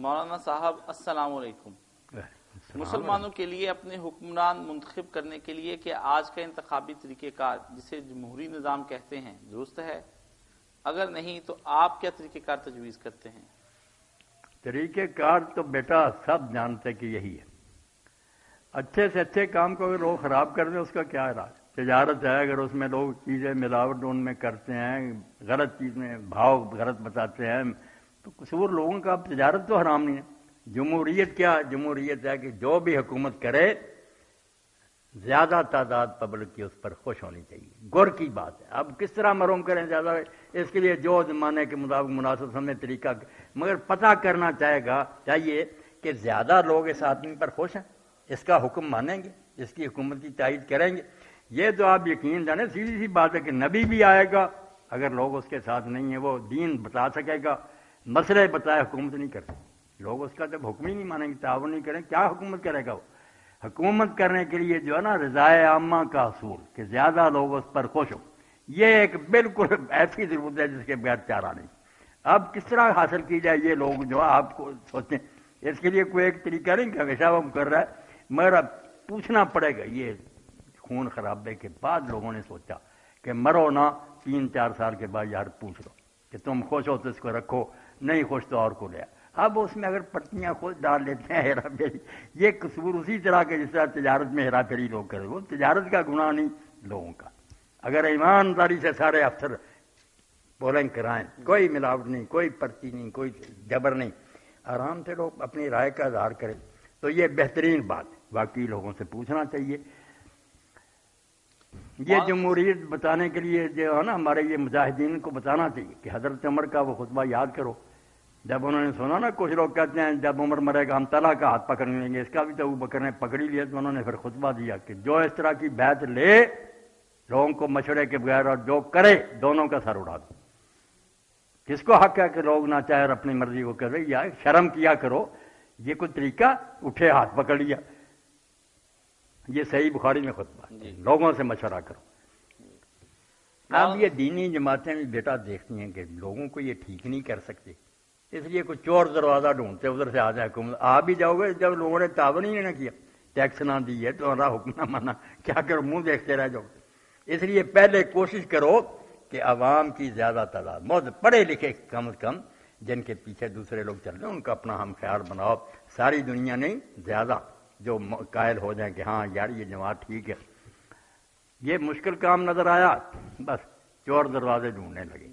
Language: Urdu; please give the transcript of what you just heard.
مولانا صاحب السلام علیکم. مسلمانوں کے لیے اپنے حکمران منتخب کرنے کے لیے کہ آج کا انتخابی طریقہ کار جسے جمہوری نظام کہتے ہیں درست ہے؟ اگر نہیں تو آپ کیا طریقہ کار تجویز کرتے ہیں؟ طریقہ کار تو بیٹا سب جانتے کہ یہی ہے. اچھے سے اچھے کام کو اگر لوگ خراب کر دیں اس کا کیا علاج؟ تجارت ہے، اگر اس میں لوگ چیزیں ملاوٹ ان میں کرتے ہیں، غلط چیز میں بھاؤ غلط بتاتے ہیں، تو قصور لوگوں کا. اب تجارت تو حرام نہیں ہے. جمہوریت کیا؟ جمہوریت ہے کہ جو بھی حکومت کرے زیادہ تعداد پبلک کی اس پر خوش ہونی چاہیے. غور کی بات ہے. اب کس طرح محروم کریں زیادہ؟ اس کے لیے جو زمانے کے مطابق مناسب ہمیں طریقہ، مگر پتہ کرنا چاہیے کہ زیادہ لوگ اس آدمی پر خوش ہیں، اس کا حکم مانیں گے، اس کی حکومت کی تائید کریں گے. یہ تو آپ یقین جانیں سیدھی سی بات ہے کہ نبی بھی آئے گا، اگر لوگ اس کے ساتھ نہیں ہیں وہ دین بتا سکے گا، مسئلے بتائے، حکومت نہیں کرتے. لوگ اس کا جب حکم ہی نہیں مانیں گے، تعاون نہیں کریں، کیا حکومت کرے گا وہ؟ حکومت کرنے کے لیے جو ہے نا رضائے عامہ کا اصول کہ زیادہ لوگ اس پر خوش ہوں، یہ ایک بالکل ایسی ضرورت ہے جس کے بغیر چارہ نہیں. اب کس طرح حاصل کی جائے یہ لوگ جو آپ کو سوچیں، اس کے لیے کوئی ایک طریقہ نہیں کہ ہمیشہ وہ کر رہا ہے، مگر اب پوچھنا پڑے گا. یہ خون خرابے کے بعد لوگوں نے سوچا کہ مرو نہ 3-4 سال کے بعد یار پوچھ لو کہ تم خوش ہو تو اس کو رکھو، نہیں خوش تو اور کو لیا. اب اس میں اگر پٹیاں خود ڈال لیتے ہیں ہیرا پھیری، یہ قصور اسی طرح کے جس طرح تجارت میں ہیرا پھیری لوگ کرے. وہ تجارت کا گناہ نہیں لوگوں کا. اگر ایمانداری سے سارے افسر پولنگ کرائیں، کوئی ملاوٹ نہیں، کوئی پرچی نہیں، کوئی جبر نہیں، آرام سے لوگ اپنی رائے کا اظہار کریں تو یہ بہترین بات ہے. باقی لوگوں سے پوچھنا چاہیے. یہ جمہوریت بتانے کے لیے جو ہے نا ہمارے یہ مجاہدین کو بتانا چاہیے کہ حضرت عمر کا وہ خطبہ یاد کرو. جب انہوں نے سنا نا کچھ لوگ کہتے ہیں جب عمر مرے گا ہم طلحہ کا ہاتھ پکڑ لیں گے، اس کا بھی تو ابو بکر نے پکڑ ہی لیا. تو انہوں نے پھر خطبہ دیا کہ جو اس طرح کی بیعت لے لوگوں کو مشورے کے بغیر اور جو کرے دونوں کا سر اڑا دو. کس کو حق ہے کہ لوگ نہ چاہے اور اپنی مرضی کو کرے؟ یا شرم کیا کرو. یہ کوئی طریقہ؟ اٹھے ہاتھ پکڑ لیا. یہ صحیح بخاری میں خطبہ، لوگوں سے مشورہ کرو. اب یہ دینی جماعتیں بھی بیٹا دیکھتی ہیں کہ لوگوں کو یہ ٹھیک نہیں کر سکتے، اس لیے کوئی چور دروازہ ڈھونڈتے ادھر سے آ جائے حکومت. آپ بھی جاؤ گے جب لوگوں نے تعاون ہی نہ کیا، ٹیکس نہ دی ہے تو اللہ حکم نہ مانا، کیا کرو؟ منہ دیکھتے رہ جاؤ. اس لیے پہلے کوشش کرو کہ عوام کی زیادہ تعداد، بہت پڑھے لکھے کم از کم جن کے پیچھے دوسرے لوگ چل رہے ہیں، ان کا اپنا ہم خیال بناؤ. ساری دنیا نہیں، زیادہ جو قائل ہو جائیں کہ ہاں یار یہ جماعت ٹھیک ہے. یہ مشکل کام نظر آیا، بس چور دروازے ڈھونڈنے لگے.